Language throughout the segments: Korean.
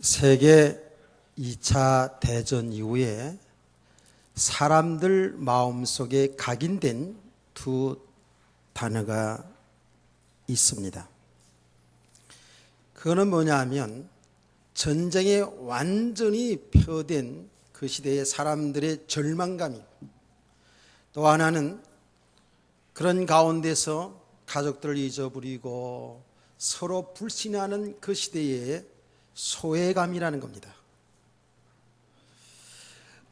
세계 2차 대전 이후에 사람들 마음속에 각인된 두 단어가 있습니다. 그거는 뭐냐 하면 전쟁에 완전히 폐허된 그 시대의 사람들의 절망감이고, 또 하나는 그런 가운데서 가족들을 잊어버리고 서로 불신하는 그 시대의 소외감이라는 겁니다.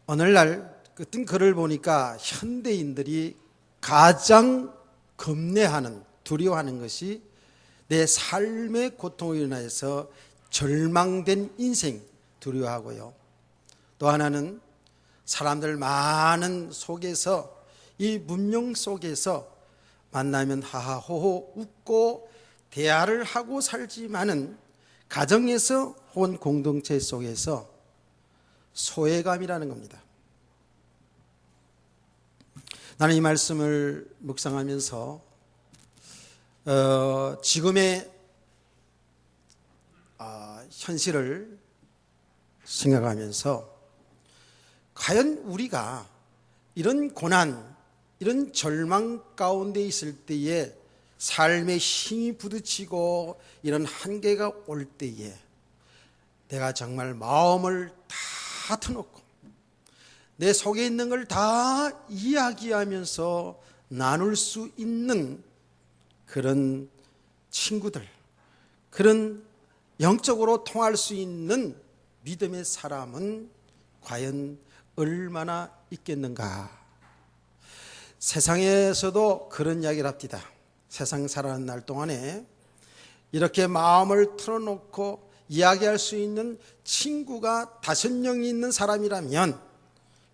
오늘날 어떤 글을 보니까 현대인들이 가장 겁내하는, 두려워하는 것이 내 삶의 고통으로 인해서 절망된 인생 두려워하고요. 또 하나는 사람들 많은 속에서, 이 문명 속에서 만나면 하하호호 웃고 대화를 하고 살지만은 가정에서 혹은 공동체 속에서 소외감이라는 겁니다. 나는 이 말씀을 묵상하면서 지금의 현실을 생각하면서 과연 우리가 이런 고난, 이런 절망 가운데 있을 때에 삶의 힘이 부딪히고 이런 한계가 올 때에 내가 정말 마음을 다 터놓고 내 속에 있는 걸 다 이야기하면서 나눌 수 있는 그런 친구들, 그런 영적으로 통할 수 있는 믿음의 사람은 과연 얼마나 있겠는가. 세상에서도 그런 이야기를 합니다. 세상 살아가는 날 동안에 이렇게 마음을 털어놓고 이야기할 수 있는 친구가 5명이 있는 사람이라면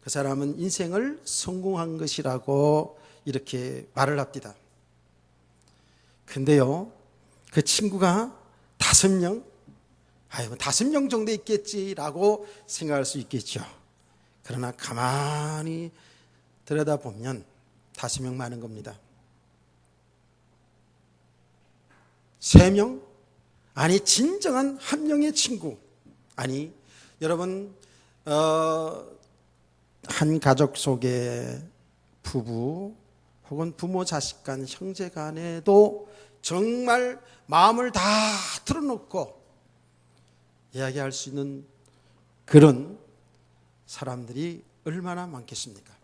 그 사람은 인생을 성공한 것이라고 이렇게 말을 합니다. 근데요, 그 친구가 5명? 5명 정도 있겠지라고 생각할 수 있겠죠. 그러나 가만히 들여다보면 5명 많은 겁니다. 3명? 아니, 진정한 한 명의 친구. 아니, 여러분, 한 가족 속에 부부 혹은 부모 자식 간, 형제 간에도 정말 마음을 다 틀어놓고 이야기할 수 있는 그런 사람들이 얼마나 많겠습니까?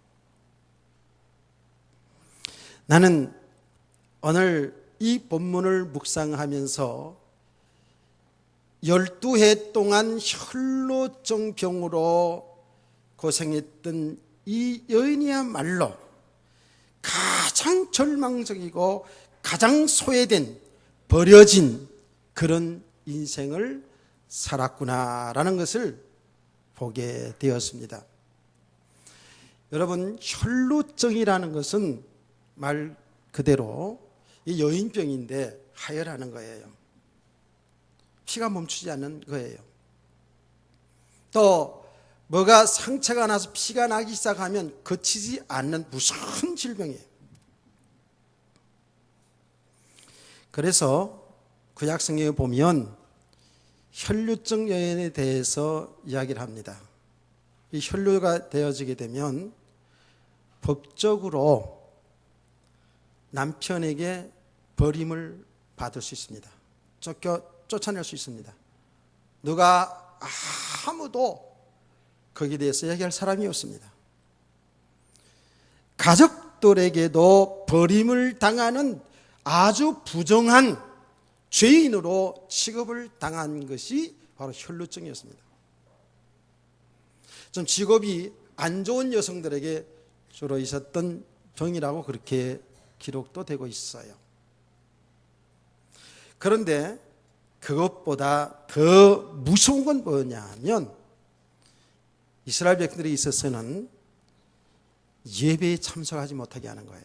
나는 오늘 이 본문을 묵상하면서 12해 동안 혈루증병으로 고생했던 이 여인이야말로 가장 절망적이고 가장 소외된, 버려진 그런 인생을 살았구나라는 것을 보게 되었습니다. 여러분, 혈루증이라는 것은 말 그대로 이 여인병인데 하혈하는 거예요. 피가 멈추지 않는 거예요. 또 뭐가 상처가 나서 피가 나기 시작하면 그치지 않는 무서운 질병이에요. 그래서 구약 성경에 보면 혈루증 여인에 대해서 이야기를 합니다. 이 혈루가 되어지게 되면 법적으로 남편에게 버림을 받을 수 있습니다. 쫓아낼 수 있습니다. 누가 아무도 거기에 대해서 얘기할 사람이 없습니다. 가족들에게도 버림을 당하는 아주 부정한 죄인으로 취급을 당한 것이 바로 혈루증이었습니다. 좀 직업이 안 좋은 여성들에게 주로 있었던 병이라고 그렇게 기록도 되고 있어요. 그런데 그것보다 더 무서운 건 뭐냐면 이스라엘 백성들이 있어서는 예배에 참석하지 못하게 하는 거예요.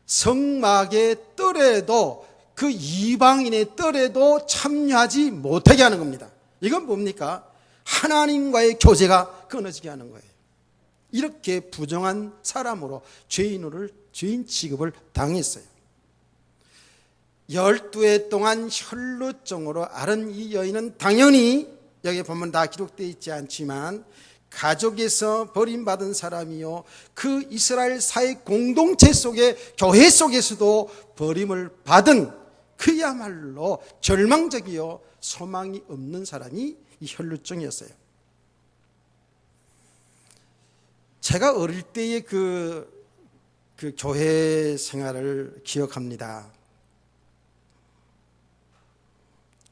성막의 뜰에도, 그 이방인의 뜰에도 참여하지 못하게 하는 겁니다. 이건 뭡니까? 하나님과의 교제가 끊어지게 하는 거예요. 이렇게 부정한 사람으로 죄인 취급을 당했어요. 12해 동안 혈루증으로 앓은 이 여인은 당연히 여기 보면 다 기록되어 있지 않지만 가족에서 버림받은 사람이요, 그 이스라엘 사회 공동체 속에 교회 속에서도 버림을 받은 그야말로 절망적이요 소망이 없는 사람이 이 혈루증이었어요. 제가 어릴 때의 그 교회 생활을 기억합니다.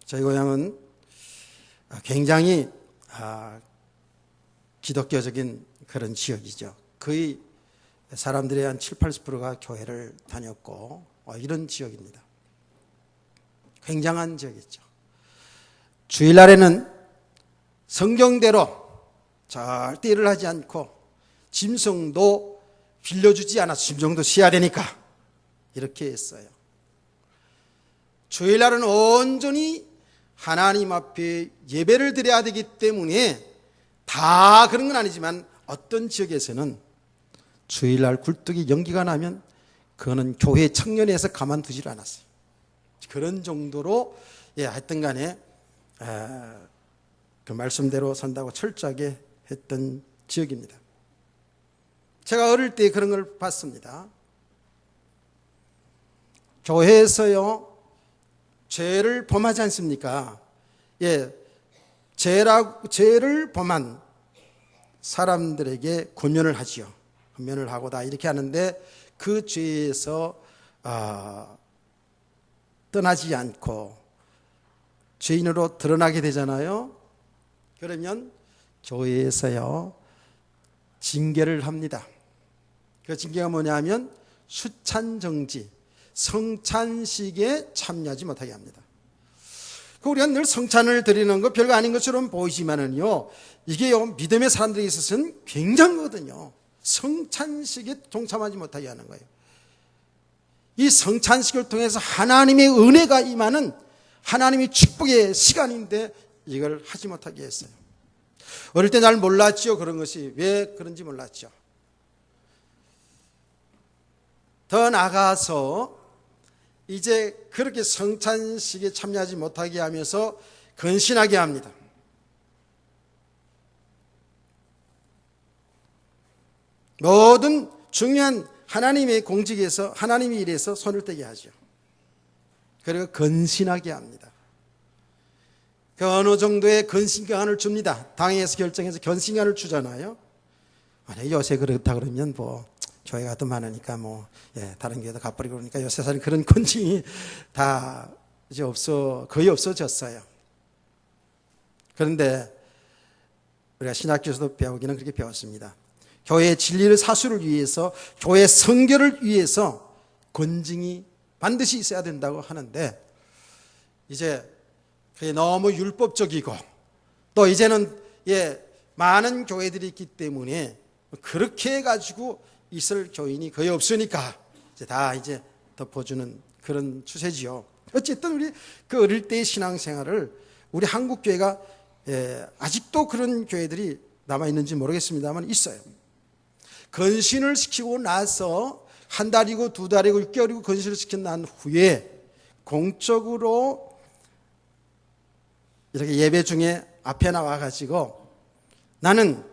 저희 고향은 굉장히 기독교적인 그런 지역이죠. 거의 사람들의 한 7, 80%가 교회를 다녔고 이런 지역입니다. 굉장한 지역이죠. 주일날에는 성경대로 절대 일을 하지 않고 짐승도 빌려주지 않아서 짐승도 쉬어야 되니까 이렇게 했어요. 주일날은 온전히 하나님 앞에 예배를 드려야 되기 때문에 다 그런 건 아니지만 어떤 지역에서는 주일날 굴뚝이 연기가 나면 그거는 교회 청년회에서 가만두지를 않았어요. 그런 정도로 하여튼 간에 그 말씀대로 산다고 철저하게 했던 지역입니다. 제가 어릴 때 그런 걸 봤습니다. 교회에서요 죄를 범하지 않습니까? 죄를 범한 사람들에게 권면을 하지요. 권면을 하고 다 이렇게 하는데 그 죄에서 떠나지 않고 죄인으로 드러나게 되잖아요. 그러면 교회에서요 징계를 합니다. 그 징계가 뭐냐면 수찬정지, 성찬식에 참여하지 못하게 합니다. 우리가 늘 성찬을 드리는 거 별거 아닌 것처럼 보이지만은요, 이게요 믿음의 사람들에 있어서는 굉장하거든요. 성찬식에 동참하지 못하게 하는 거예요. 이 성찬식을 통해서 하나님의 은혜가 임하는 하나님의 축복의 시간인데 이걸 하지 못하게 했어요. 어릴 때 잘 몰랐죠. 그런 것이 왜 그런지 몰랐죠. 더 나아가서 이제 그렇게 성찬식에 참여하지 못하게 하면서 근신하게 합니다. 모든 중요한 하나님의 공직에서 하나님의 일에서 손을 떼게 하죠. 그리고 근신하게 합니다. 그 어느 정도의 근신기간을 줍니다. 당에서 결정해서 근신기간을 주잖아요. 아니, 요새 그렇다 그러면 교회가 더 많으니까 다른 교회도 가버리고 그러니까 요새 사실 그런 권징이 다 이제 거의 없어졌어요. 그런데 우리가 신학교에서도 배우기는 그렇게 배웠습니다. 교회의 진리를 사수를 위해서, 교회 성결을 위해서 권징이 반드시 있어야 된다고 하는데, 이제 그게 너무 율법적이고 또 이제는 많은 교회들이 있기 때문에 그렇게 해가지고 있을 교인이 거의 없으니까 이제 덮어주는 그런 추세지요. 어쨌든 우리 그 어릴 때의 신앙생활을 우리 한국 교회가 아직도 그런 교회들이 남아있는지 모르겠습니다만 있어요. 건신을 시키고 나서 한 달이고 두 달이고 6개월이고 건신을 시킨 난 후에 공적으로 이렇게 예배 중에 앞에 나와가지고 나는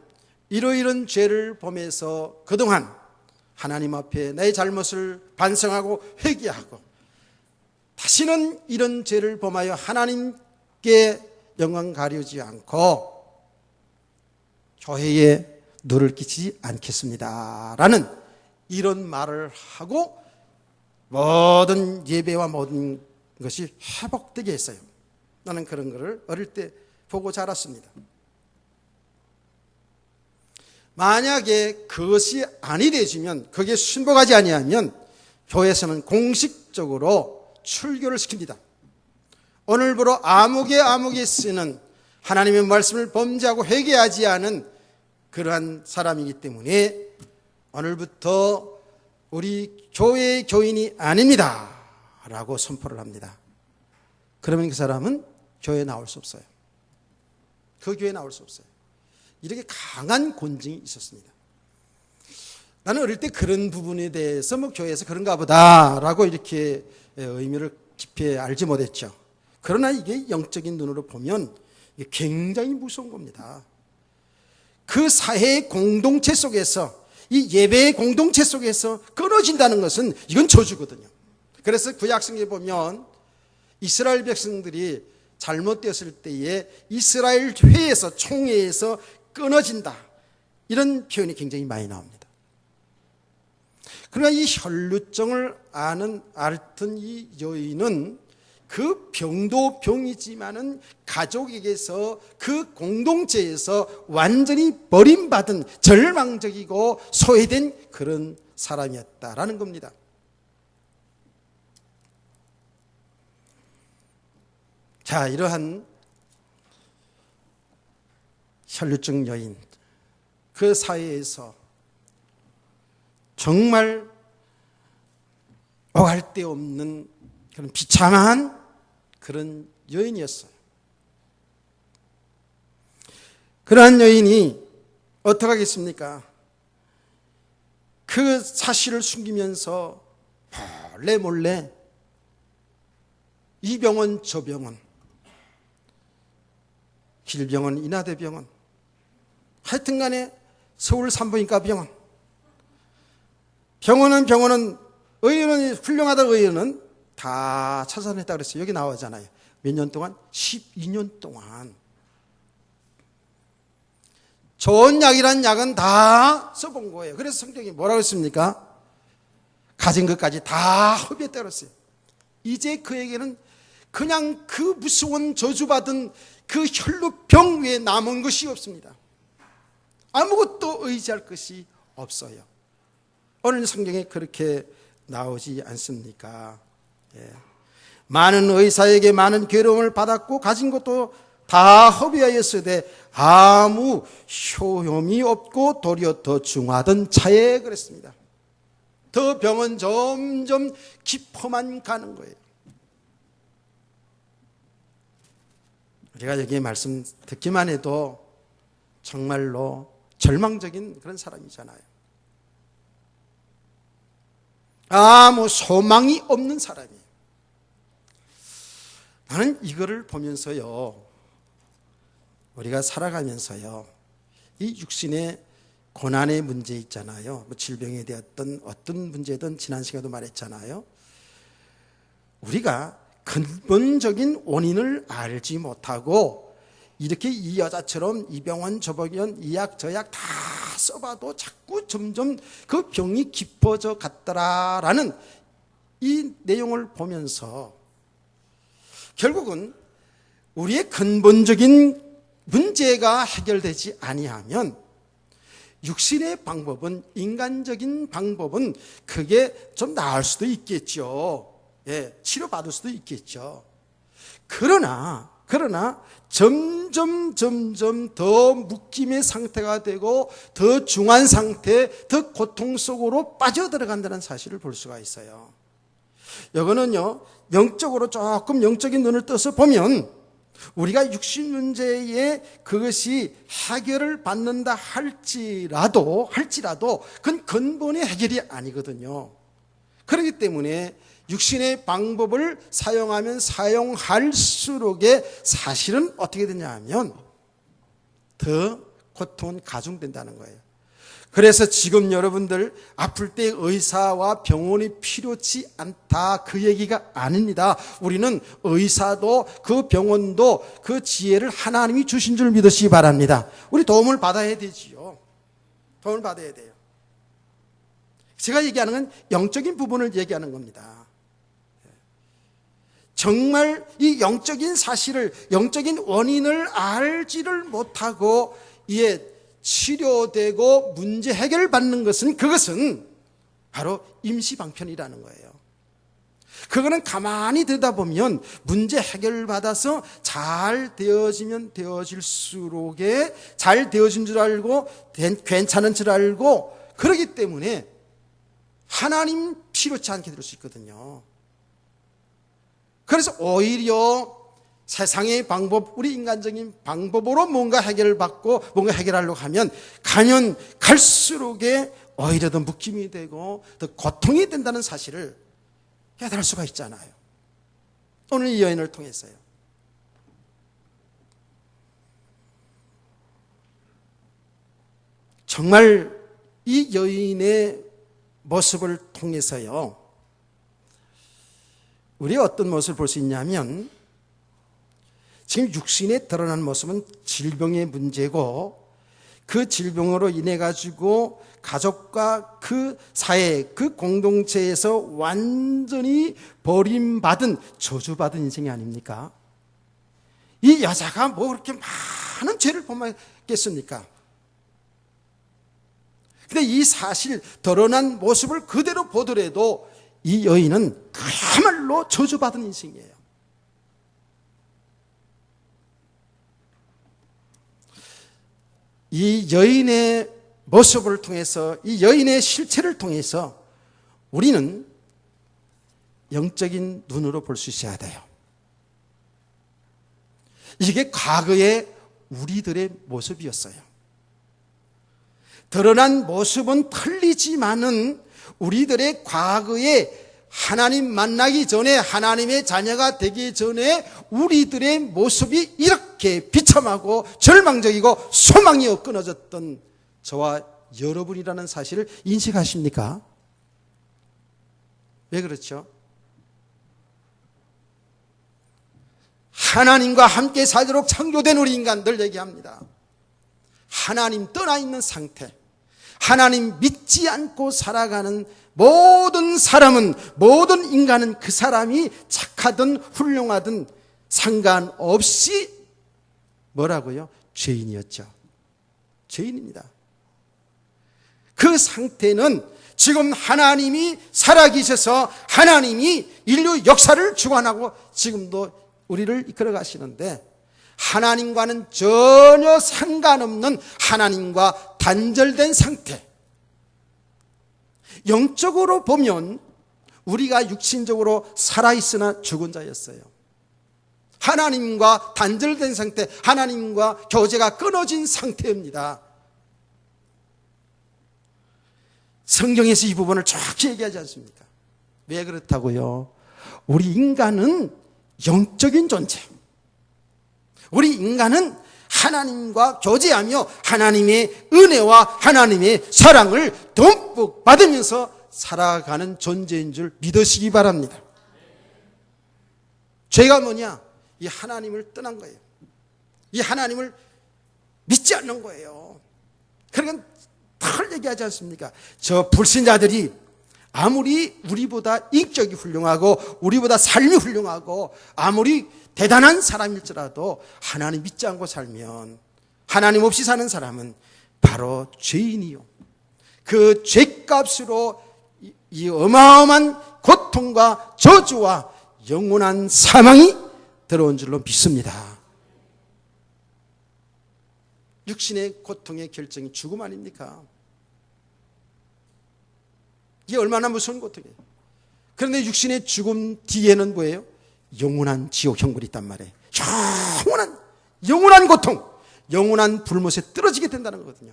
이러이런 죄를 범해서 그동안 하나님 앞에 내 잘못을 반성하고 회개하고 다시는 이런 죄를 범하여 하나님께 영광 가려지 않고 교회에 누를 끼치지 않겠습니다 라는 이런 말을 하고 모든 예배와 모든 것이 회복되게 했어요. 나는 그런 것을 어릴 때 보고 자랐습니다. 만약에 그것이 아니 되지면, 거기에 순복하지 아니하면 교회에서는 공식적으로 출교를 시킵니다. 오늘부로 아무개 쓰는 하나님의 말씀을 범죄하고 회개하지 않은 그러한 사람이기 때문에 오늘부터 우리 교회의 교인이 아닙니다 라고 선포를 합니다. 그러면 그 사람은 교회에 나올 수 없어요. 그 교회에 나올 수 없어요. 이렇게 강한 권징이 있었습니다. 나는 어릴 때 그런 부분에 대해서 교회에서 그런가 보다라고 이렇게 의미를 깊이 알지 못했죠. 그러나 이게 영적인 눈으로 보면 이게 굉장히 무서운 겁니다. 그 사회의 공동체 속에서, 이 예배의 공동체 속에서 끊어진다는 것은 이건 저주거든요. 그래서 구약성경에 보면 이스라엘 백성들이 잘못되었을 때에 이스라엘 회에서, 총회에서 끊어진다, 이런 표현이 굉장히 많이 나옵니다. 그러나 이 혈루증을 앓던 이 여인은 그 병도 병이지만은 가족에게서, 그 공동체에서 완전히 버림받은, 절망적이고 소외된 그런 사람이었다라는 겁니다. 자, 이러한 혈루증 여인, 그 사회에서 정말 오갈 데 없는 그런 비참한 그런 여인이었어요. 그러한 여인이 어떻게 하겠습니까? 그 사실을 숨기면서 몰래 몰래 이 병원 저 병원, 길병원, 인하대병원, 하여튼 간에 서울 산부인과 병원은 의원은, 훌륭하다 의원은 다 찾아냈다 그랬어요. 여기 나오잖아요. 몇 년 동안? 12년 동안. 좋은 약이란 약은 다 써본 거예요. 그래서 성경이 뭐라고 했습니까? 가진 것까지 다 허비했다 그랬어요. 이제 그에게는 그냥 그 무서운 저주받은 그 혈루병 외에 남은 것이 없습니다. 아무것도 의지할 것이 없어요. 오늘 성경에 그렇게 나오지 않습니까? 예. 많은 의사에게 많은 괴로움을 받았고 가진 것도 다 허비하였으되 아무 효험이 없고 도리어 더 중하던 차에 그랬습니다. 더 병은 점점 깊어만 가는 거예요. 우리가 여기 말씀 듣기만 해도 정말로 절망적인 그런 사람이잖아요. 아무 소망이 없는 사람이에요. 나는 이거를 보면서요, 우리가 살아가면서요, 이 육신의 고난의 문제 있잖아요. 뭐 질병에 대했던 어떤 문제든 지난 시간에도 말했잖아요. 우리가 근본적인 원인을 알지 못하고 이렇게 이 여자처럼 이 병원 저 병원 이 약 저 약 다 써봐도 자꾸 점점 그 병이 깊어져 갔더라라는 이 내용을 보면서 결국은 우리의 근본적인 문제가 해결되지 아니하면 육신의 방법은, 인간적인 방법은 그게 좀 나을 수도 있겠죠. 예, 치료받을 수도 있겠죠. 그러나 점점 더 묶임의 상태가 되고 더 중한 상태, 더 고통 속으로 빠져들어간다는 사실을 볼 수가 있어요. 이거는요, 영적으로 조금 영적인 눈을 떠서 보면 우리가 육신 문제에 그것이 해결을 받는다 할지라도 그건 근본의 해결이 아니거든요. 그렇기 때문에 육신의 방법을 사용하면 사용할수록에 사실은 어떻게 되냐 하면 더 고통은 가중된다는 거예요. 그래서 지금 여러분들 아플 때 의사와 병원이 필요치 않다, 그 얘기가 아닙니다. 우리는 의사도 그 병원도 그 지혜를 하나님이 주신 줄 믿으시기 바랍니다. 우리 도움을 받아야 되지요. 도움을 받아야 돼요. 제가 얘기하는 건 영적인 부분을 얘기하는 겁니다. 정말 이 영적인 사실을, 영적인 원인을 알지를 못하고 이에 치료되고 문제 해결받는 것은, 그것은 바로 임시방편이라는 거예요. 그거는 가만히 들여다보면 문제 해결받아서 잘 되어지면 되어질수록에 잘 되어진 줄 알고 괜찮은 줄 알고, 그렇기 때문에 하나님 필요치 않게 될 수 있거든요. 그래서 오히려 세상의 방법, 우리 인간적인 방법으로 뭔가 해결을 받고 뭔가 해결하려고 하면 가면 갈수록에 오히려 더 묶임이 되고 더 고통이 된다는 사실을 깨달을 수가 있잖아요. 오늘 이 여인을 통해서요. 정말 이 여인의 모습을 통해서요, 우리가 어떤 모습을 볼 수 있냐면, 지금 육신에 드러난 모습은 질병의 문제고, 그 질병으로 인해 가지고 가족과 그 사회, 그 공동체에서 완전히 버림받은, 저주받은 인생이 아닙니까? 이 여자가 뭐 그렇게 많은 죄를 범하겠습니까? 근데 이 사실, 드러난 모습을 그대로 보더라도 이 여인은 그야말로 저주받은 인생이에요. 이 여인의 모습을 통해서, 이 여인의 실체를 통해서 우리는 영적인 눈으로 볼 수 있어야 돼요. 이게 과거의 우리들의 모습이었어요. 드러난 모습은 틀리지만은 우리들의 과거에 하나님 만나기 전에, 하나님의 자녀가 되기 전에 우리들의 모습이 이렇게 비참하고 절망적이고 소망이 끊어졌던 저와 여러분이라는 사실을 인식하십니까? 왜 그렇죠? 하나님과 함께 살도록 창조된 우리 인간들 얘기합니다. 하나님 떠나 있는 상태, 하나님 믿지 않고 살아가는 모든 사람은, 모든 인간은 그 사람이 착하든 훌륭하든 상관없이 뭐라고요? 죄인이었죠. 죄인입니다. 그 상태는 지금 하나님이 살아계셔서 하나님이 인류 역사를 주관하고 지금도 우리를 이끌어 가시는데, 하나님과는 전혀 상관없는, 하나님과 단절된 상태. 영적으로 보면 우리가 육신적으로 살아있으나 죽은 자였어요. 하나님과 단절된 상태, 하나님과 교제가 끊어진 상태입니다. 성경에서 이 부분을 정확히 얘기하지 않습니까? 왜 그렇다고요? 우리 인간은 영적인 존재, 우리 인간은 하나님과 교제하며 하나님의 은혜와 하나님의 사랑을 듬뿍 받으면서 살아가는 존재인 줄 믿으시기 바랍니다. 죄가 뭐냐? 이 하나님을 떠난 거예요. 이 하나님을 믿지 않는 거예요. 그러니까 늘 얘기하지 않습니까? 저 불신자들이 아무리 우리보다 인격이 훌륭하고 우리보다 삶이 훌륭하고 아무리 대단한 사람일지라도 하나님 믿지 않고 살면, 하나님 없이 사는 사람은 바로 죄인이요, 그 죄값으로 이 어마어마한 고통과 저주와 영원한 사망이 들어온 줄로 믿습니다. 육신의 고통의 결정이 죽음 아닙니까? 이게 얼마나 무서운 고통이에요. 그런데 육신의 죽음 뒤에는 뭐예요? 영원한 지옥 형벌이 있단 말이에요. 영원한 고통, 영원한 불못에 떨어지게 된다는 거거든요.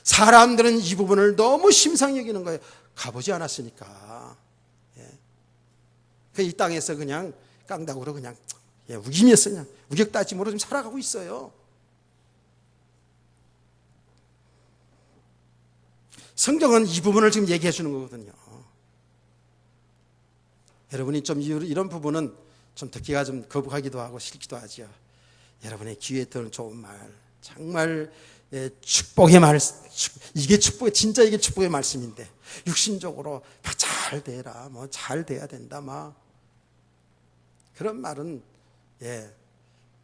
사람들은 이 부분을 너무 심상히 여기는 거예요. 가보지 않았으니까. 이 땅에서 그냥 깡다구로 그냥 우기면서 그냥 우격다짐으로 좀 살아가고 있어요. 성경은 이 부분을 지금 얘기해 주는 거거든요. 여러분이 좀 이런 부분은 좀 듣기가 좀 거북하기도 하고 싫기도 하죠. 여러분의 귀에 들은 좋은 말, 정말 축복의 말, 이게 축복의, 진짜 이게 축복의 말씀인데, 육신적으로 잘 되라, 뭐 잘 돼야 된다, 막 그런 말은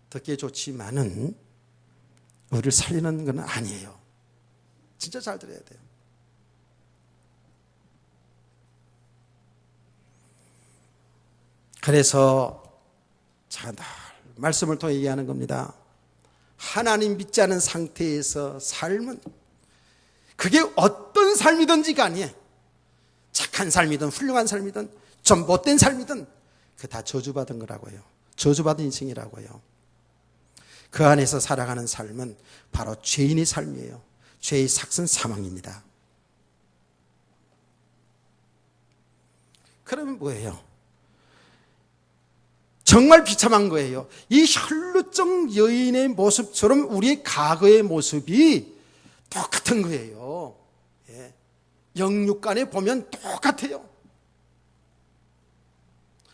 듣기에 좋지만은 우리를 살리는 건 아니에요. 진짜 잘 들어야 돼요. 그래서 말씀을 통해 얘기하는 겁니다. 하나님 믿지 않은 상태에서 삶은, 그게 어떤 삶이든지 간에, 착한 삶이든 훌륭한 삶이든 좀 못된 삶이든 그 다 저주받은 거라고요. 저주받은 인생이라고요. 그 안에서 살아가는 삶은 바로 죄인의 삶이에요. 죄의 삭은 사망입니다. 그러면 뭐예요? 정말 비참한 거예요. 이 혈루증 여인의 모습처럼 우리의 과거의 모습이 똑같은 거예요. 예. 영육간에 보면 똑같아요.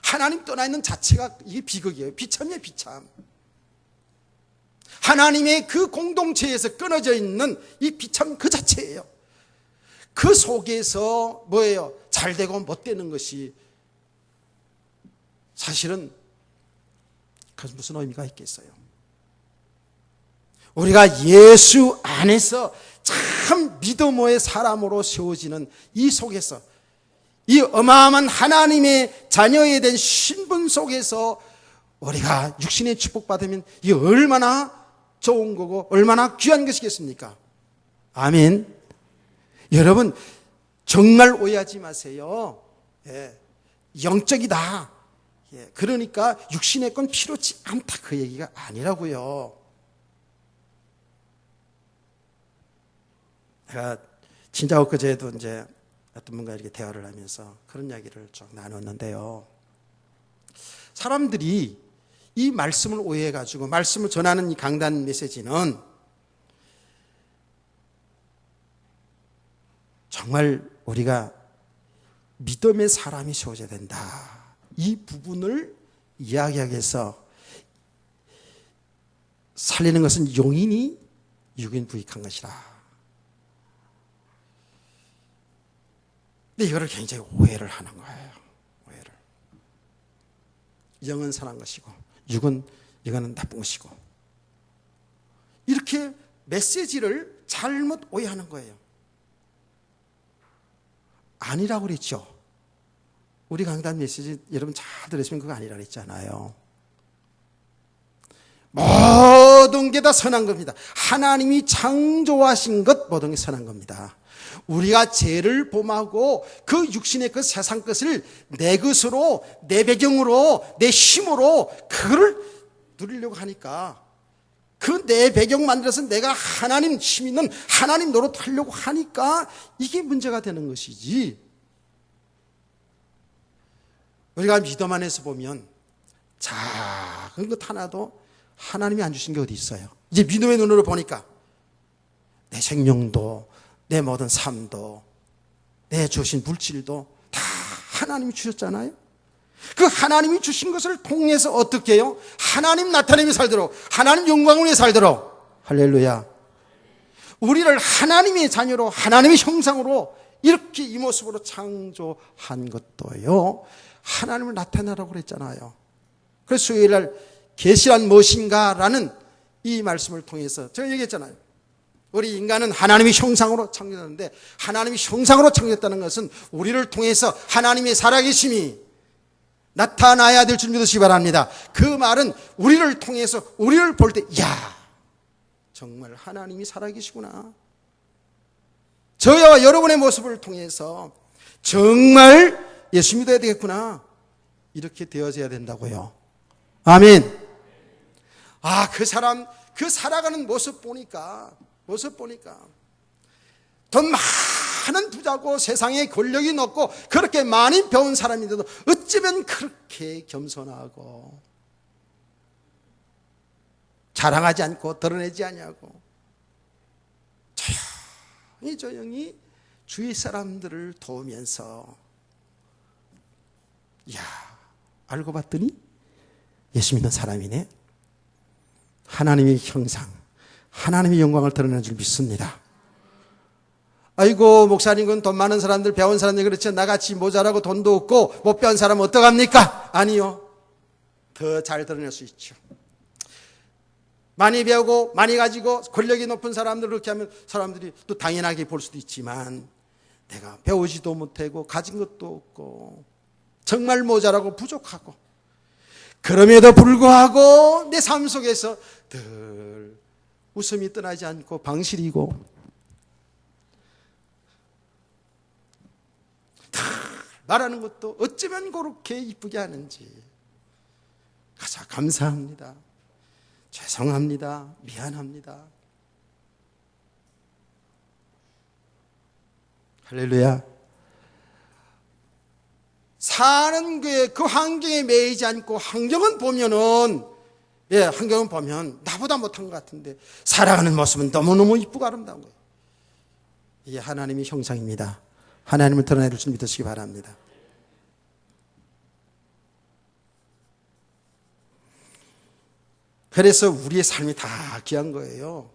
하나님 떠나 있는 자체가 이게 비극이에요. 비참이에요, 비참. 하나님의 그 공동체에서 끊어져 있는 이 비참 그 자체예요. 그 속에서 뭐예요? 잘 되고 못 되는 것이 사실은 그것은 무슨 의미가 있겠어요? 우리가 예수 안에서 참 믿음의 사람으로 세워지는 이 속에서, 이 어마어마한 하나님의 자녀에 대한 신분 속에서 우리가 육신의 축복받으면 이게 얼마나 좋은 거고 얼마나 귀한 것이겠습니까? 아멘. 여러분 정말 오해하지 마세요. 예, 영적이다. 예, 그러니까 육신의 건 필요치 않다 그 얘기가 아니라고요. 제가 진짜 엊그제도 이제 어떤 분과 이렇게 대화를 하면서 그런 이야기를 쭉 나눴는데요. 사람들이 이 말씀을 오해해가지고 말씀을 전하는 이 강단 메시지는 정말 우리가 믿음의 사람이 세워져야 된다. 이 부분을 이야기하기 위해서 살리는 것은 용인이 육인 부익한 것이라. 근데 이거를 굉장히 오해를 하는 거예요. 오해를. 영은 선한 것이고 육은 이거는 나쁜 것이고 이렇게 메시지를 잘못 오해하는 거예요. 아니라고 그랬죠. 우리 강단 메시지 여러분 잘 들으시면 그거 아니라고 그랬잖아요. 모든 게 다 선한 겁니다. 하나님이 창조하신 것 모든 게 선한 겁니다. 우리가 죄를 범하고 그 육신의 그 세상 것을 내 것으로, 내 배경으로, 내 힘으로 그걸 누리려고 하니까 그 내 배경 만들어서 내가 하나님 힘 있는 하나님 노릇하려고 하니까 이게 문제가 되는 것이지. 우리가 믿음 안에서 보면 작은 것 하나도 하나님이 안 주신 게 어디 있어요. 이제 믿음의 눈으로 보니까 내 생명도 내 모든 삶도 내 주신 물질도 다 하나님이 주셨잖아요. 그 하나님이 주신 것을 통해서 어떻게 해요? 하나님 나타내며 살도록, 하나님 영광을 위해 살도록. 할렐루야. 우리를 하나님의 자녀로, 하나님의 형상으로 이렇게 이 모습으로 창조한 것도요, 하나님을 나타내라고 그랬잖아요. 그래서 수요일날 계시란 무엇인가 라는 이 말씀을 통해서 제가 얘기했잖아요. 우리 인간은 하나님의 형상으로 창조됐는데 하나님의 형상으로 창조됐다는 것은 우리를 통해서 하나님의 살아계심이 나타나야 될 줄 믿으시기 바랍니다. 그 말은 우리를 통해서 우리를 볼 때 야, 정말 하나님이 살아계시구나. 저와 여러분의 모습을 통해서 정말 예수 믿어야 되겠구나. 이렇게 되어져야 된다고요. 아멘. 아, 그 사람 그 살아가는 모습 보니까 돈 많은 부자고 세상에 권력이 높고 그렇게 많이 배운 사람인데도 어쩌면 그렇게 겸손하고 자랑하지 않고 드러내지 않냐고 조용히 주위 사람들을 도우면서 야, 알고 봤더니 예수 믿는 사람이네. 하나님의 형상, 하나님의 영광을 드러내는 줄 믿습니다. 아이고 목사님 그건 돈 많은 사람들 배운 사람들 그렇죠. 나같이 모자라고 돈도 없고 못 배운 사람은 어떡합니까? 아니요. 더 잘 드러낼 수 있죠. 많이 배우고 많이 가지고 권력이 높은 사람들 그렇게 하면 사람들이 또 당연하게 볼 수도 있지만 내가 배우지도 못하고 가진 것도 없고 정말 모자라고 부족하고 그럼에도 불구하고 내 삶 속에서 늘 웃음이 떠나지 않고 방실이고 말하는 것도 어쩌면 그렇게 이쁘게 하는지 가장 감사합니다. 죄송합니다. 미안합니다. 할렐루야. 사는 그 환경에 매이지 않고 환경은 보면 나보다 못한 것 같은데 살아가는 모습은 너무너무 이쁘고 아름다운 거예요. 이게 하나님의 형상입니다. 하나님을 드러낼 줄 믿으시기 바랍니다. 그래서 우리의 삶이 다 귀한 거예요.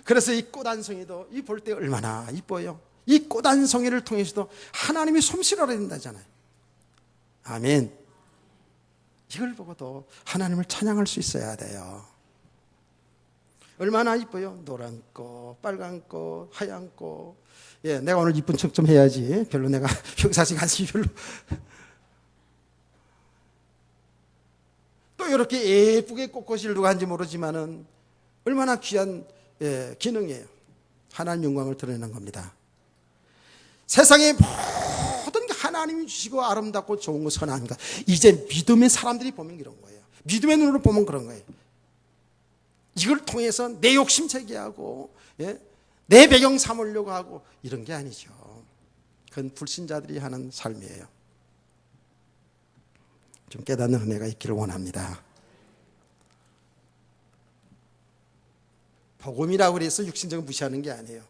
그래서 이 꽃 한 송이도 이 볼 때 얼마나 이뻐요. 이 꽃 한 송이를 통해서도 하나님이 솜씨를 알아야 된다잖아요. 아멘. 이걸 보고도 하나님을 찬양할 수 있어야 돼요. 얼마나 이뻐요. 노란 꽃, 빨간 꽃, 하얀 꽃. 내가 오늘 이쁜 척 좀 해야지. 별로 내가 평상시 관심이 별로. 또 이렇게 예쁘게 꽃꽂이를 누가 하는지 모르지만은 얼마나 귀한 기능이에요. 하나님 영광을 드러내는 겁니다. 세상의 모든 게 하나님이 주시고 아름답고 좋은 거 선한 것. 이제 믿음의 사람들이 보면 그런 거예요. 믿음의 눈으로 보면 그런 거예요. 이걸 통해서 내 욕심 제기하고 내 배경 삼으려고 하고 이런 게 아니죠. 그건 불신자들이 하는 삶이에요. 좀 깨닫는 은혜가 있기를 원합니다. 복음이라고 해서 육신적으로 무시하는 게 아니에요.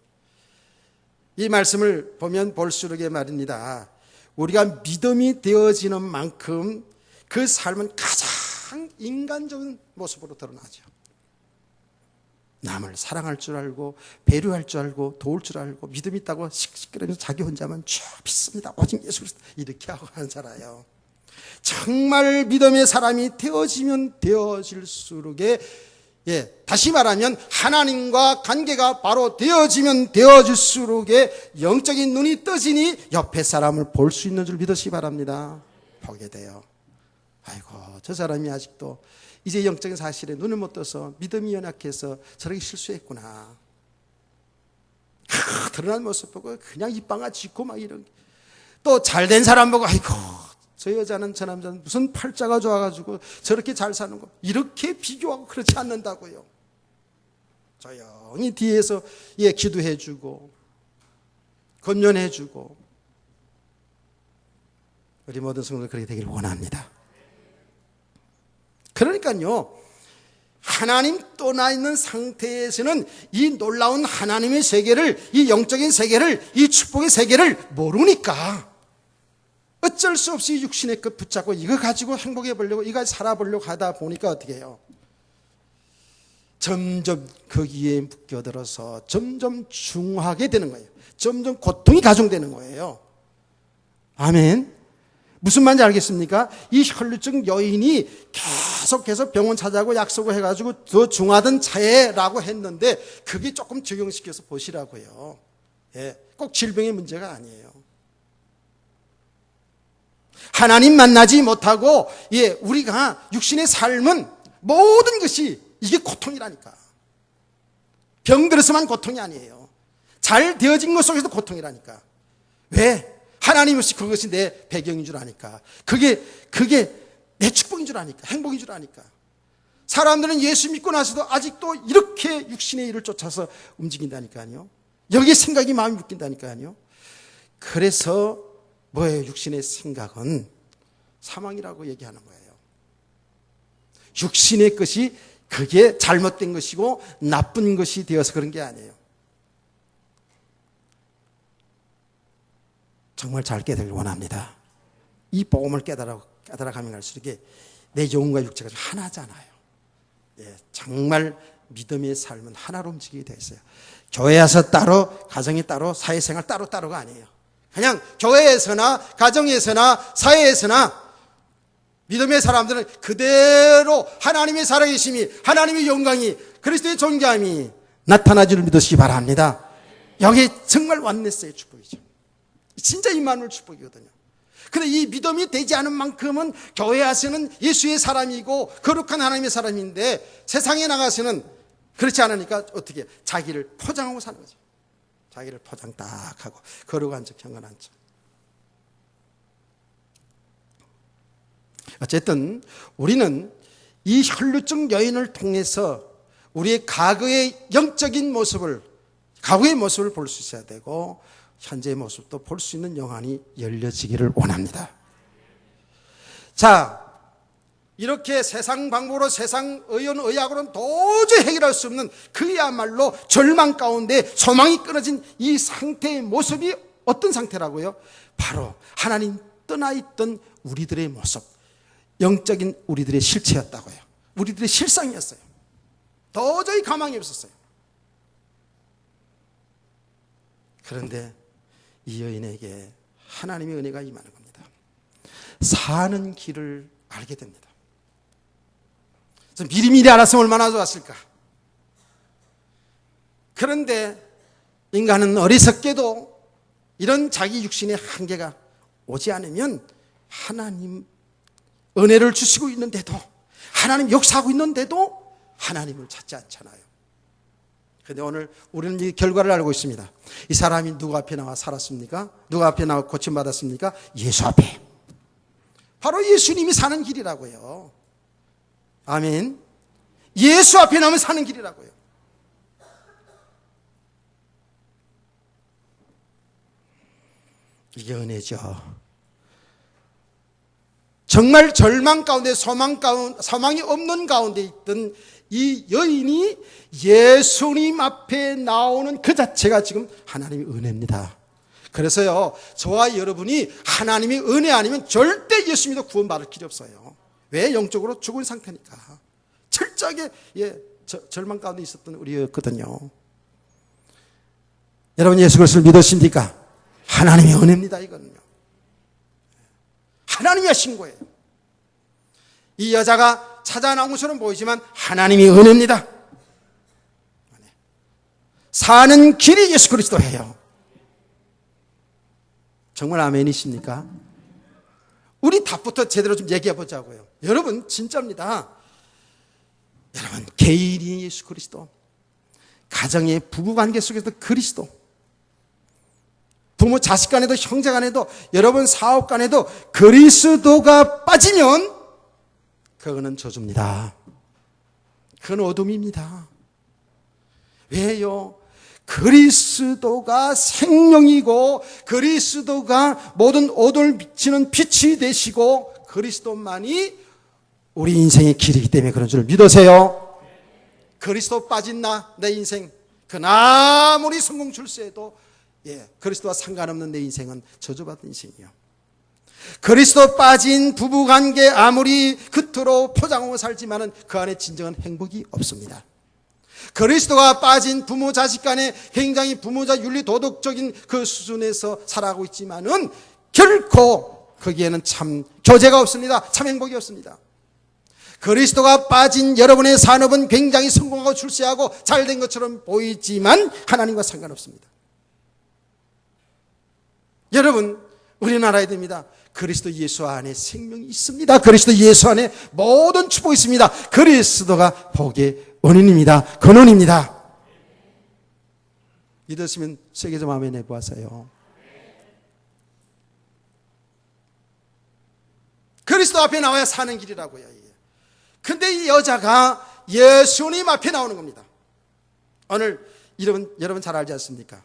이 말씀을 보면 볼수록의 말입니다. 우리가 믿음이 되어지는 만큼 그 삶은 가장 인간적인 모습으로 드러나죠. 남을 사랑할 줄 알고 배려할 줄 알고 도울 줄 알고 믿음이 있다고 씩씩거리면서 자기 혼자만 쭉 믿습니다. 오직 예수 그리스도 이렇게 하고 하는 살아요. 정말 믿음의 사람이 되어지면 되어질수록에 다시 말하면 하나님과 관계가 바로 되어지면 되어질수록에 영적인 눈이 떠지니 옆에 사람을 볼 수 있는 줄 믿으시기 바랍니다. 보게 돼요. 아이고 저 사람이 아직도 이제 영적인 사실에 눈을 못 떠서 믿음이 연약해서 저렇게 실수했구나. 드러난 모습 보고 그냥 입방아 짖고 막 이런. 또 잘된 사람 보고 아이고 저 여자는 저 남자는 무슨 팔자가 좋아가지고 저렇게 잘 사는 거. 이렇게 비교하고 그렇지 않는다고요. 조용히 뒤에서 기도해주고 권면해주고 우리 모든 성도들 그렇게 되기를 원합니다. 그러니까요, 하나님 떠나 있는 상태에서는 이 놀라운 하나님의 세계를, 이 영적인 세계를, 이 축복의 세계를 모르니까 어쩔 수 없이 육신의 것 붙잡고 이거 가지고 행복해 보려고, 이거 살아보려고 하다 보니까 어떻게 해요? 점점 거기에 묶여들어서 점점 중하게 되는 거예요. 점점 고통이 가중되는 거예요. 아멘. 무슨 말인지 알겠습니까? 이 혈루증 여인이 계속해서 병원 찾아가고 약속을 해가지고 더 중하던 차에라고 했는데 그게 조금 적용시켜서 보시라고요. 꼭 질병의 문제가 아니에요. 하나님 만나지 못하고 우리가 육신의 삶은 모든 것이 이게 고통이라니까. 병들어서만 고통이 아니에요. 잘 되어진 것 속에서도 고통이라니까. 왜? 하나님 없이 그것이 내 배경인 줄 아니까. 그게 내 축복인 줄 아니까. 행복인 줄 아니까. 사람들은 예수 믿고 나서도 아직도 이렇게 육신의 일을 쫓아서 움직인다니까요. 여기에 생각이 마음이 묶인다니까요. 그래서 뭐예요? 육신의 생각은 사망이라고 얘기하는 거예요. 육신의 것이 그게 잘못된 것이고 나쁜 것이 되어서 그런 게 아니에요. 정말 잘 깨달을 원합니다. 이 복음을 깨달아가면 갈수록 내 영혼과 육체가 하나잖아요. 정말 믿음의 삶은 하나로 움직이게 되어 있어요. 교회에서 따로, 가정이 따로, 사회생활 따로가 아니에요. 그냥 교회에서나 가정에서나 사회에서나 믿음의 사람들은 그대로 하나님의 살아계심이, 하나님의 영광이, 그리스도의 존귀함이 나타나기를 믿으시기 바랍니다. 여기 정말 완네스의 축복이죠. 진짜 임마누엘 축복이거든요. 그런데 이 믿음이 되지 않은 만큼은 교회 와서는 예수의 사람이고 거룩한 하나님의 사람인데 세상에 나가서는 그렇지 않으니까 어떻게 해요? 자기를 포장하고 사는 거죠. 자기를 포장 딱 하고 거룩한 척 경건한 척. 어쨌든 우리는 이 혈루증 여인을 통해서 우리의 과거의 영적인 모습을, 과거의 모습을 볼 수 있어야 되고 현재의 모습도 볼 수 있는 영안이 열려지기를 원합니다. 자, 이렇게 세상 방법으로 세상 의학으로는 도저히 해결할 수 없는 그야말로 절망 가운데 소망이 끊어진 이 상태의 모습이 어떤 상태라고요? 바로 하나님 떠나 있던 우리들의 모습, 영적인 우리들의 실체였다고요. 우리들의 실상이었어요. 도저히 가망이 없었어요. 그런데 이 여인에게 하나님의 은혜가 임하는 겁니다. 사는 길을 알게 됩니다. 미리미리 알았으면 얼마나 좋았을까. 그런데 인간은 어리석게도 이런 자기 육신의 한계가 오지 않으면 하나님 은혜를 주시고 있는데도, 하나님 역사하고 있는데도 하나님을 찾지 않잖아요. 그런데 오늘 우리는 이 결과를 알고 있습니다. 이 사람이 누구 앞에 나와 살았습니까? 누구 앞에 나와 고침받았습니까? 예수 앞에. 바로 예수님이 사는 길이라고요. 아멘. 예수 앞에 나면 사는 길이라고요. 이게 은혜죠. 정말 절망 가운데 소망이 없는 가운데 있던 이 여인이 예수님 앞에 나오는 그 자체가 지금 하나님의 은혜입니다. 그래서요, 저와 여러분이 하나님의 은혜 아니면 절대 예수 믿어 구원받을 길이 없어요. 왜? 영적으로 죽은 상태니까. 철저하게 절망 가운데 있었던 우리였거든요. 여러분, 예수 그리스도를 믿으십니까? 하나님의 은혜입니다. 이거는요, 하나님이 하신 거예요. 이 여자가 찾아 나온 것처럼 보이지만 하나님의 은혜입니다. 사는 길이 예수 그리스도예요. 정말 아멘이십니까? 우리 답부터 제대로 좀 얘기해 보자고요. 여러분, 진짜입니다. 여러분, 개인이 예수 그리스도, 가정의 부부관계 속에서 그리스도, 부모 자식 간에도 형제 간에도 여러분 사업 간에도 그리스도가 빠지면 그거는 저주입니다. 그건 어둠입니다. 왜요? 그리스도가 생명이고 그리스도가 모든 어둠을 비치는 빛이 되시고 그리스도만이 우리 인생의 길이기 때문에 그런 줄 믿으세요. 그리스도 빠진 내 인생, 그 아무리 성공 출세해도 그리스도와 상관없는 내 인생은 저주받은 인생이요. 그리스도 빠진 부부관계 아무리 겉으로 포장하고 살지만은 그 안에 진정한 행복이 없습니다. 그리스도가 빠진 부모 자식 간에 굉장히 부모자 윤리 도덕적인 그 수준에서 살아가고 있지만은 결코 거기에는 참 교제가 없습니다. 참 행복이 없습니다. 그리스도가 빠진 여러분의 산업은 굉장히 성공하고 출세하고 잘된 것처럼 보이지만 하나님과 상관없습니다. 여러분, 우리는 알아야 됩니다. 그리스도 예수 안에 생명이 있습니다. 그리스도 예수 안에 모든 축복이 있습니다. 그리스도가 복의 원인입니다. 근원입니다. 믿으시면 세계 좀 아멘 해보세요. 그리스도 앞에 나와야 사는 길이라고요. 근데 이 여자가 예수님 앞에 나오는 겁니다. 오늘 여러분 잘 알지 않습니까?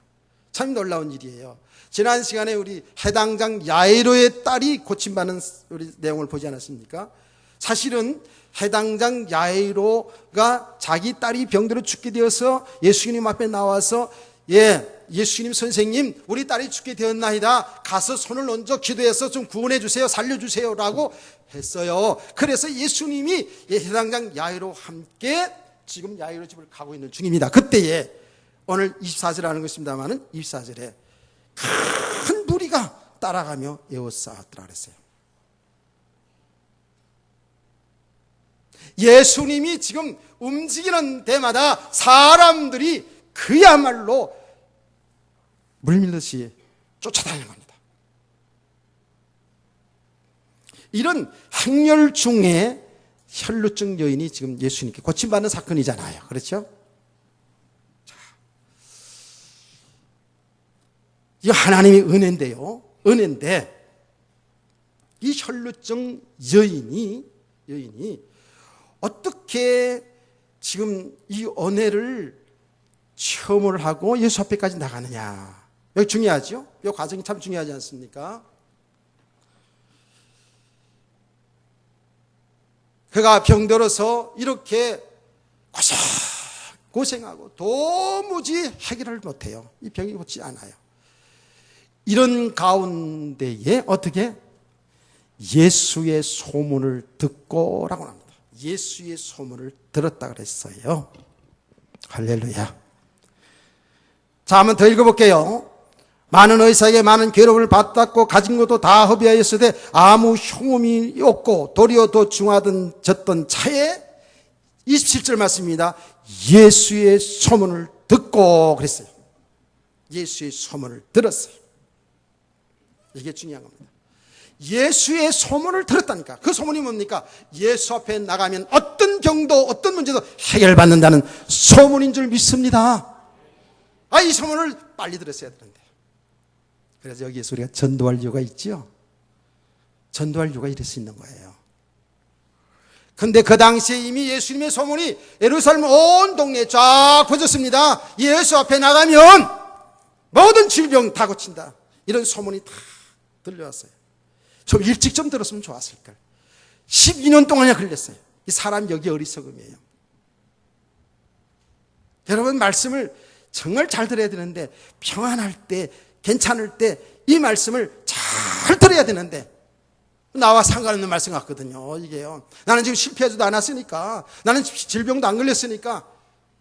참 놀라운 일이에요. 지난 시간에 우리 해당장 야이로의 딸이 고침받는 우리 내용을 보지 않았습니까? 사실은 해당장 야이로가 자기 딸이 병들어 죽게 되어서 예수님 앞에 나와서 예수님 선생님, 우리 딸이 죽게 되었나이다. 가서 손을 얹어 기도해서 좀 구원해 주세요. 살려주세요. 라고 했어요. 그래서 예수님이 해당장 야이로와 함께 지금 야이로 집을 가고 있는 중입니다. 그때에 오늘 24절 하는 것입니다만은 24절에 큰 무리가 따라가며 에워싸웠더라 그랬어요. 예수님이 지금 움직이는 데마다 사람들이 그야말로 물밀듯이 쫓아다니는 겁니다. 이런 행렬 중에 혈루증 여인이 지금 예수님께 고침받는 사건이잖아요. 그렇죠? 이거 하나님의 은혜인데요. 은혜인데 이 혈루증 여인이 어떻게 지금 이 은혜를 체험을 하고 예수 앞에까지 나가느냐. 여기 중요하죠? 이 과정이 참 중요하지 않습니까? 그가 병들어서 이렇게 고생하고 도무지 해결을 못해요. 이 병이 고치지 않아요. 이런 가운데에 어떻게? 예수의 소문을 듣고라고 합니다. 예수의 소문을 들었다 그랬어요. 할렐루야. 자, 한번 더 읽어볼게요. 많은 의사에게 많은 괴로움을 받았고 가진 것도 다 허비하였으되 아무 흉음이 없고 도리어 더 중하던 차에 27절 말씀입니다. 예수의 소문을 듣고 그랬어요. 예수의 소문을 들었어요. 이게 중요한 겁니다. 예수의 소문을 들었다니까. 그 소문이 뭡니까? 예수 앞에 나가면 어떤 병도 어떤 문제도 해결받는다는 소문인 줄 믿습니다. 이 소문을 빨리 들었어야 되는데. 그래서 여기에서 우리가 전도할 이유가 있죠. 전도할 이유가 이럴 수 있는 거예요. 근데 그 당시에 이미 예수님의 소문이 예루살렘 온 동네에 쫙 퍼졌습니다. 예수 앞에 나가면 모든 질병 다 고친다. 이런 소문이 다 들려왔어요. 좀 일찍 좀 들었으면 좋았을걸. 12년 동안이나 걸렸어요. 이 사람 여기 어리석음이에요. 여러분, 말씀을 정말 잘 들어야 되는데, 평안할 때, 괜찮을 때 이 말씀을 잘 들어야 되는데, 나와 상관없는 말씀 같거든요. 이게요. 나는 지금 실패하지도 않았으니까, 나는 질병도 안 걸렸으니까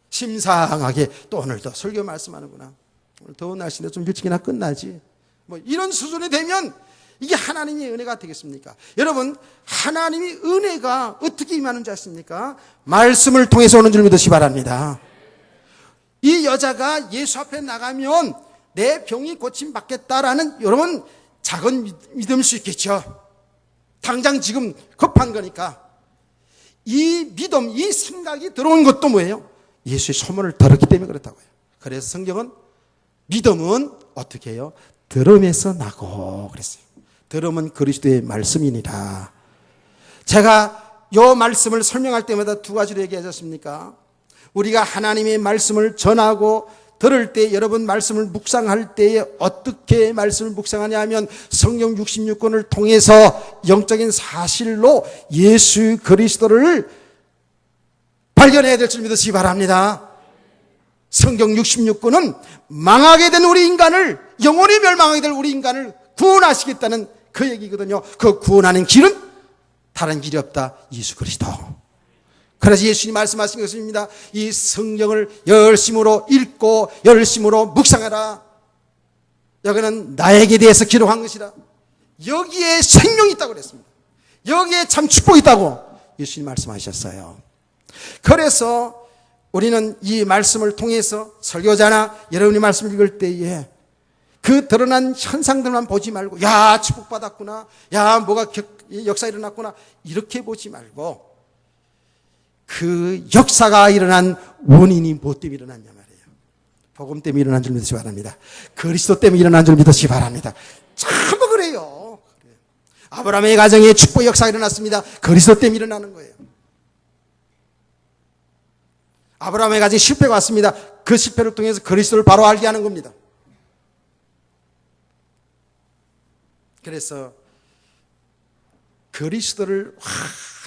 심상하게 또 오늘도 설교 말씀하는구나. 오늘 더운 날씨인데 좀 일찍이나 끝나지. 이런 수준이 되면 이게 하나님의 은혜가 되겠습니까? 여러분, 하나님의 은혜가 어떻게 임하는 줄 아십니까? 말씀을 통해서 오는 줄 믿으시기 바랍니다. 이 여자가 예수 앞에 나가면 내 병이 고침받겠다라는 여러분 작은 믿음일 수 있겠죠. 당장 지금 급한 거니까. 이 믿음, 이 생각이 들어온 것도 뭐예요? 예수의 소문을 들었기 때문에 그렇다고요. 그래서 성경은 믿음은 어떻게 해요? 들음에서 나고 그랬어요. 들음은 그리스도의 말씀이니라. 제가 이 말씀을 설명할 때마다 두 가지로 얘기하지 않습니까? 우리가 하나님의 말씀을 전하고 들을 때, 여러분 말씀을 묵상할 때에 어떻게 말씀을 묵상하냐 하면 성경 66권을 통해서 영적인 사실로 예수 그리스도를 발견해야 될 줄 믿으시기 바랍니다. 성경 66권은 망하게 된 우리 인간을, 영원히 멸망하게 될 우리 인간을 구원하시겠다는 그 얘기거든요. 그 구원하는 길은 다른 길이 없다. 예수 그리스도. 그래서 예수님 말씀하신 것입니다. 이 성경을 열심으로 읽고 열심으로 묵상하라. 여기는 나에게 대해서 기록한 것이라. 여기에 생명이 있다고 그랬습니다. 여기에 참 축복이 있다고 예수님 말씀하셨어요. 그래서 우리는 이 말씀을 통해서 설교자나 여러분이 말씀을 읽을 때에 그 드러난 현상들만 보지 말고, 야, 축복받았구나, 야, 뭐가 역사 일어났구나, 이렇게 보지 말고 그 역사가 일어난 원인이 뭐 때문에 일어났냐 말이에요. 복음 때문에 일어난 줄 믿으시기 바랍니다. 그리스도 때문에 일어난 줄 믿으시기 바랍니다. 전부 그래요. 아브라함의 가정에 축복 역사가 일어났습니다. 그리스도 때문에 일어나는 거예요. 아브라함의 가정에 실패가 왔습니다. 그 실패를 통해서 그리스도를 바로 알게 하는 겁니다. 그래서 그리스도를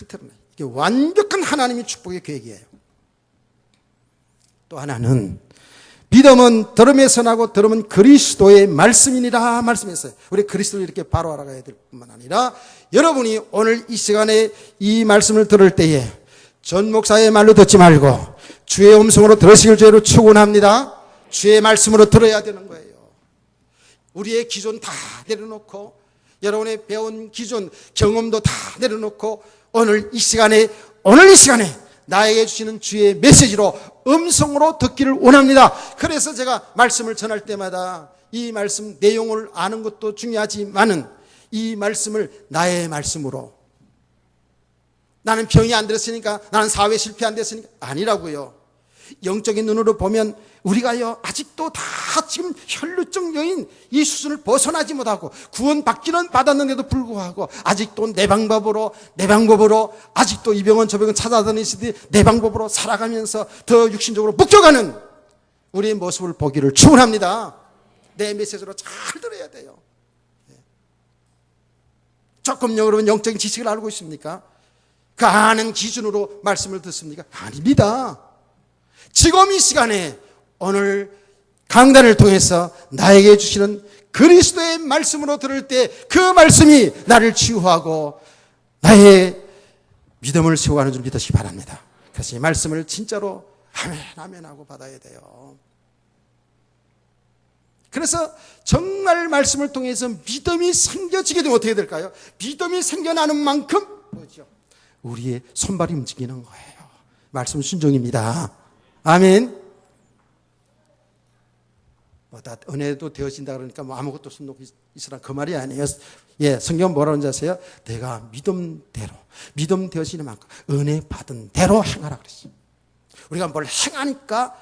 드러내요. 이게 완벽한 하나님의 축복의 계획이에요. 또 하나는 믿음은 들음에서 나고 들음은 그리스도의 말씀이니라 말씀했어요. 우리 그리스도를 이렇게 바로 알아가야 될 뿐만 아니라 여러분이 오늘 이 시간에 이 말씀을 들을 때에 전 목사의 말로 듣지 말고 주의 음성으로 들으시길 주로 축원합니다. 주의 말씀으로 들어야 되는 거예요. 우리의 기존 다 내려놓고 여러분의 배운 기존 경험도 다 내려놓고 오늘 이 시간에 나에게 주시는 주의 메시지로 음성으로 듣기를 원합니다. 그래서 제가 말씀을 전할 때마다 이 말씀 내용을 아는 것도 중요하지만은 이 말씀을 나의 말씀으로, 나는 병이 안 들었으니까, 나는 사회 실패 안 됐으니까 아니라고요. 영적인 눈으로 보면 우리가요 아직도 다 지금 혈루증 여인 이 수준을 벗어나지 못하고 구원받기는 받았는데도 불구하고 아직도 내 방법으로 아직도 이 병원 저 병원 찾아다니시듯이 내 방법으로 살아가면서 더 육신적으로 묶여가는 우리의 모습을 보기를 축원합니다. 내 메시지로 잘 들어야 돼요. 조금 여러분 영적인 지식을 알고 있습니까? 그 아는 기준으로 말씀을 듣습니까? 아닙니다. 지금 이 시간에 오늘 강단을 통해서 나에게 주시는 그리스도의 말씀으로 들을 때 그 말씀이 나를 치유하고 나의 믿음을 세워가는 줄 믿으시기 바랍니다. 그래서 이 말씀을 진짜로 아멘 아멘 하고 받아야 돼요. 그래서 정말 말씀을 통해서 믿음이 생겨지게 되면 어떻게 될까요? 믿음이 생겨나는 만큼 뭐죠? 우리의 손발이 움직이는 거예요. 말씀 순종입니다. 아멘. 다 은혜도 되어진다 그러니까 아무것도 손 놓고 있으라 그 말이 아니에요. 예, 성경 뭐라고 하는지 아세요? 내가 믿음대로, 믿음 되어지는 만큼 은혜 받은 대로 행하라 그랬어요. 우리가 뭘 행하니까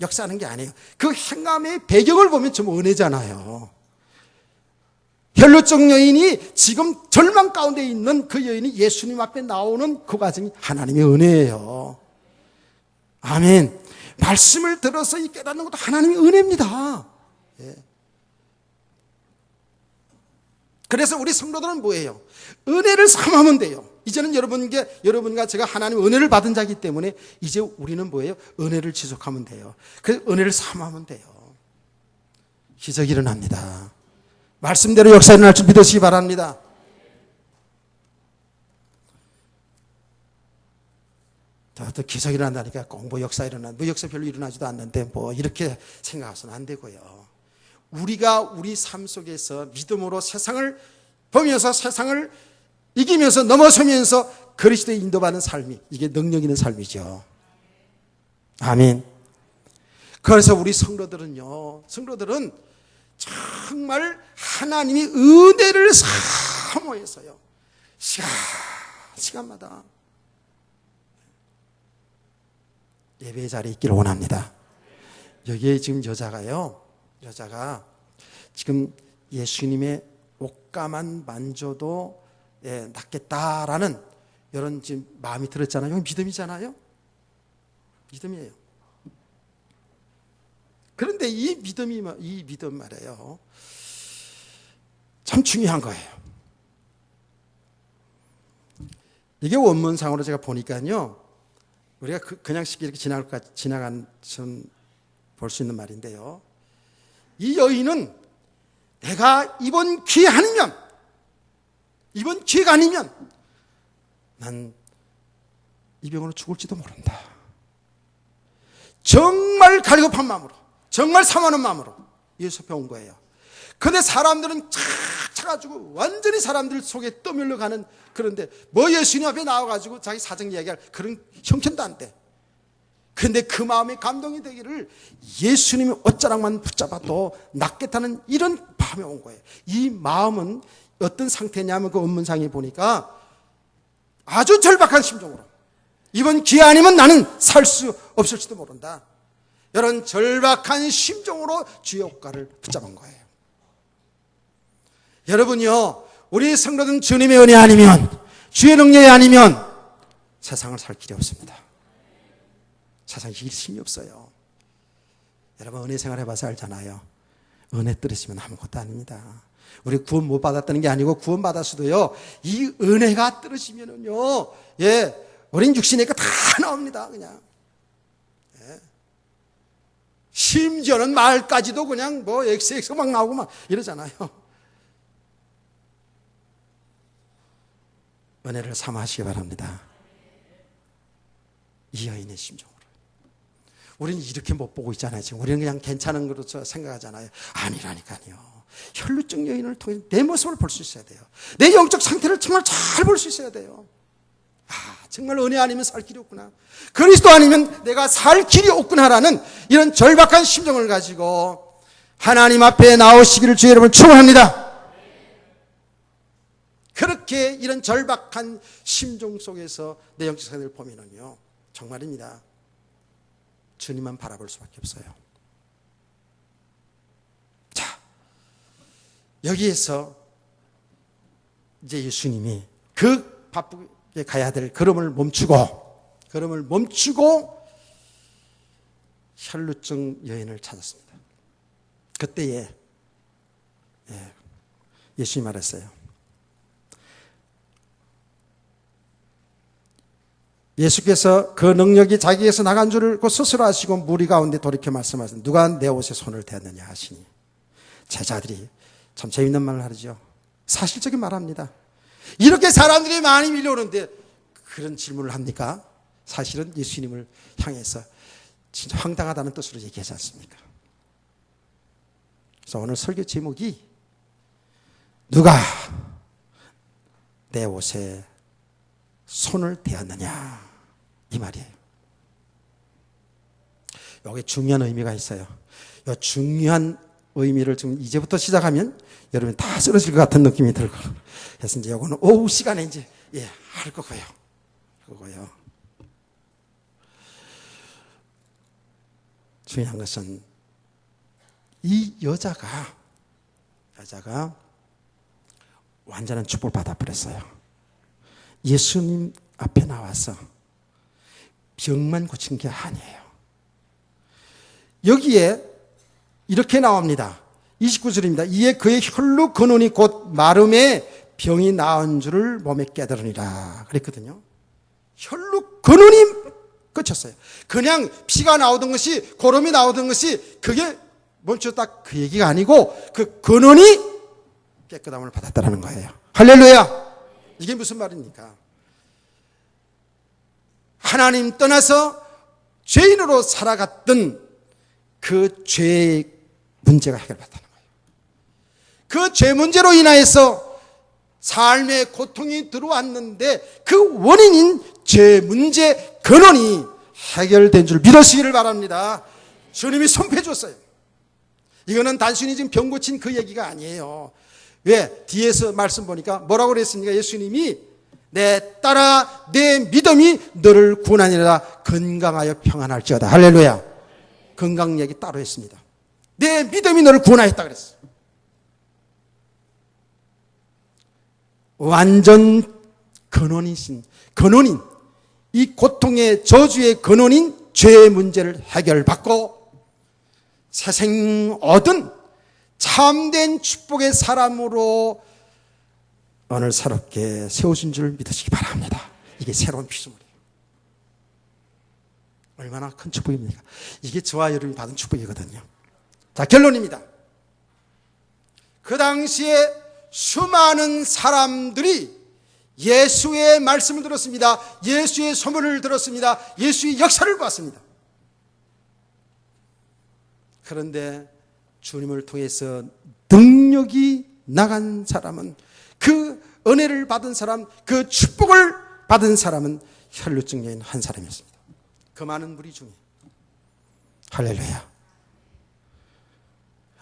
역사하는 게 아니에요. 그 행함의 배경을 보면 전부 은혜잖아요. 혈루증 여인이 지금 절망 가운데 있는 그 여인이 예수님 앞에 나오는 그 과정이 하나님의 은혜예요. 아멘. 말씀을 들어서 이 깨닫는 것도 하나님의 은혜입니다. 예. 그래서 우리 성도들은 뭐예요? 은혜를 삼으면 돼요. 이제는 여러분과 제가 하나님의 은혜를 받은 자이기 때문에 이제 우리는 뭐예요? 은혜를 지속하면 돼요. 그 은혜를 삼으면 돼요. 기적이 일어납니다. 말씀대로 역사 일어날 줄 믿으시기 바랍니다. 또 기적이 일어난다니까 꼭 역사 일어난다. 역사 별로 일어나지도 않는데 이렇게 생각해서는 안 되고요. 우리가 우리 삶 속에서 믿음으로 세상을 보면서 세상을 이기면서 넘어서면서 그리스도의 인도받는 삶이 이게 능력 있는 삶이죠. 아멘. 그래서 우리 성도들은 정말 하나님이 은혜를 사모해서요. 시간마다 예배 자리에 있기를 원합니다. 여기에 지금 여자가 지금 예수님의 옷가만 만져도 낫겠다라는 이런 지금 마음이 들었잖아요. 이건 믿음이잖아요. 믿음이에요. 그런데 이 믿음 말이에요. 참 중요한 거예요. 이게 원문상으로 제가 보니까요. 우리가 그냥 쉽게 이렇게 지나간 볼 수 있는 말인데요. 이 여인은 내가 이번 기회가 아니면 난 이 병으로 죽을지도 모른다. 정말 갈급한 마음으로, 정말 사모하는 마음으로 예수 앞에 온 거예요. 근데 사람들은 착 차가지고 완전히 사람들 속에 떠밀려 가는, 그런데 예수님 앞에 나와가지고 자기 사정 이야기할 그런 형편도 안 돼. 근데 그 마음에 감동이 되기를 예수님의 옷자락만 붙잡아도 낫겠다는 이런 마음이 온 거예요. 이 마음은 어떤 상태냐면 그 원문상에 보니까 아주 절박한 심정으로, 이번 기회 아니면 나는 살 수 없을지도 모른다, 이런 절박한 심정으로 주의 옷가를 붙잡은 거예요. 여러분요, 우리 성도는 주님의 은혜 아니면, 주의 능력이 아니면 세상을 살 길이 없습니다. 세상에 이길 힘이 없어요. 여러분 은혜 생활 해봐서 알잖아요. 은혜 떨어지면 아무것도 아닙니다. 우리 구원 못 받았다는 게 아니고 구원 받았어도요, 이 은혜가 떨어지면은요, 우린 육신이니까 다 나옵니다. 그냥. 심지어는 말까지도 그냥 XX 막 나오고 막 이러잖아요. 은혜를 삼아하시기 바랍니다. 이 여인의 심정으로. 우리는 이렇게 못 보고 있잖아요. 지금 우리는 그냥 괜찮은 거로 생각하잖아요. 아니라니까요. 혈루증 여인을 통해 내 모습을 볼 수 있어야 돼요. 내 영적 상태를 정말 잘 볼 수 있어야 돼요. 정말 은혜 아니면 살 길이 없구나, 그리스도 아니면 내가 살 길이 없구나라는 이런 절박한 심정을 가지고 하나님 앞에 나오시기를 주의 여러분을 축원합니다. 그렇게 이런 절박한 심정 속에서 내 영적 상태를 보면은요, 정말입니다, 주님만 바라볼 수밖에 없어요. 자, 여기에서 이제 예수님이 그 바쁘게 가야 될 걸음을 멈추고 혈루증 여인을 찾았습니다. 그때에 예수님이 말했어요. 예수께서 그 능력이 자기에게서 나간 줄을 스스로 아시고 무리 가운데 돌이켜 말씀하셨습니다. 누가 내 옷에 손을 대었느냐 하시니 제자들이 참 재밌는 말을 하죠. 사실적인 말합니다. 이렇게 사람들이 많이 밀려오는데 그런 질문을 합니까? 사실은 예수님을 향해서 진짜 황당하다는 뜻으로 얘기하지 않습니까? 그래서 오늘 설교 제목이 누가 내 옷에 손을 대었느냐 이 말이에요. 여기 중요한 의미가 있어요. 이 중요한 의미를 지금 이제부터 시작하면 여러분 다 쓰러질 것 같은 느낌이 들고 그래서 이제 이거는 오후 시간에 이제 할 거고요. 중요한 것은 이 여자가 완전한 축복을 받아버렸어요. 예수님 앞에 나와서 병만 고친 게 아니에요. 여기에 이렇게 나옵니다. 29절입니다. 이에 그의 혈루 근원이 곧 마름에 병이 나은 줄을 몸에 깨달으니라 그랬거든요. 혈루 근원이 끝쳤어요. 그냥 피가 나오던 것이 고름이 나오던 것이 그게 멈췄다 그 얘기가 아니고 그 근원이 깨끗함을 받았다는 거예요. 할렐루야. 이게 무슨 말입니까? 하나님 떠나서 죄인으로 살아갔던 그 죄의 문제가 해결받다는 거예요. 그 죄 문제로 인하여서 삶의 고통이 들어왔는데 그 원인인 죄 문제 근원이 해결된 줄 믿으시기를 바랍니다. 주님이 손패 줬어요. 이거는 단순히 지금 병 고친 그 얘기가 아니에요. 왜? 뒤에서 말씀 보니까 뭐라고 그랬습니까? 예수님이 내 딸아 내 믿음이 너를 구원하니라 건강하여 평안할지어다. 할렐루야. 건강 얘기 따로 했습니다. 내 믿음이 너를 구원하였다 그랬어요. 완전 근원인 이 고통의 저주의 근원인 죄의 문제를 해결받고 새생 얻은 참된 축복의 사람으로 오늘 새롭게 세워진 줄 믿으시기 바랍니다. 이게 새로운 피조물이에요. 얼마나 큰 축복입니까? 이게 저와 여러분이 받은 축복이거든요. 자, 결론입니다. 그 당시에 수많은 사람들이 예수의 말씀을 들었습니다. 예수의 소문을 들었습니다. 예수의 역사를 봤습니다. 그런데 주님을 통해서 능력이 나간 사람은 그 은혜를 받은 사람, 그 축복을 받은 사람은 혈루증 여인 한 사람이었습니다. 그 많은 무리 중에. 할렐루야.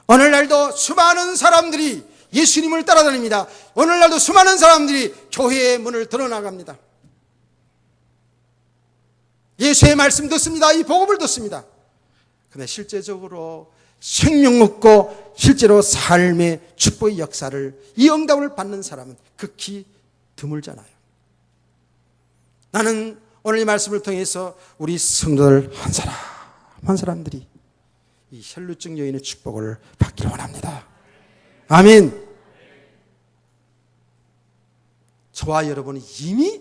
오늘날도 수많은 사람들이 예수님을 따라다닙니다. 오늘날도 수많은 사람들이 교회의 문을 들어나갑니다. 예수의 말씀 듣습니다. 이 복음을 듣습니다. 그런데 실제적으로 생명 얻고 실제로 삶의 축복의 역사를 이 응답을 받는 사람은 극히 드물잖아요. 나는 오늘 이 말씀을 통해서 우리 성도들 한 사람들이 이 혈루증 여인의 축복을 받기를 원합니다. 아멘. 저와 여러분은 이미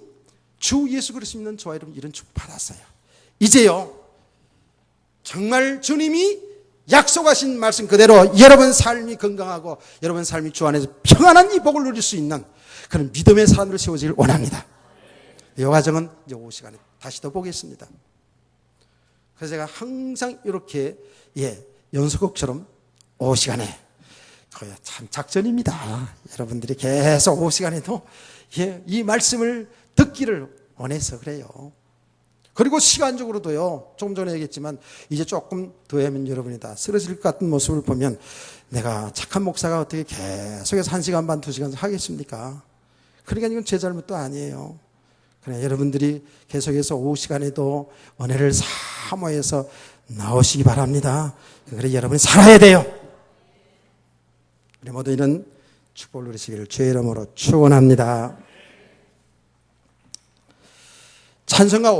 주 예수 그리스도 믿는 저와 여러분 이런 축복 받았어요. 이제요 정말 주님이 약속하신 말씀 그대로 여러분 삶이 건강하고 여러분 삶이 주 안에서 평안한 이 복을 누릴 수 있는 그런 믿음의 사람으로 세워지길 원합니다. 이 과정은 이제 오후 시간에 다시 더 보겠습니다. 그래서 제가 항상 이렇게 연속극처럼 오후 시간에 그게 참 작전입니다. 여러분들이 계속 오후 시간에도 이 말씀을 듣기를 원해서 그래요. 그리고 시간적으로도요, 조금 전에 얘기했지만 이제 조금 더 하면 여러분이 다 쓰러질 것 같은 모습을 보면 내가 착한 목사가 어떻게 계속해서 1시간 반, 2시간 하겠습니까? 그러니까 이건 제 잘못도 아니에요. 그냥 여러분들이 계속해서 오후 시간에도 은혜를 사모해서 나오시기 바랍니다. 그래 여러분이 살아야 돼요. 우리 모두 이런 축복을 누리시기를 주의 이름으로 축원합니다. 찬송가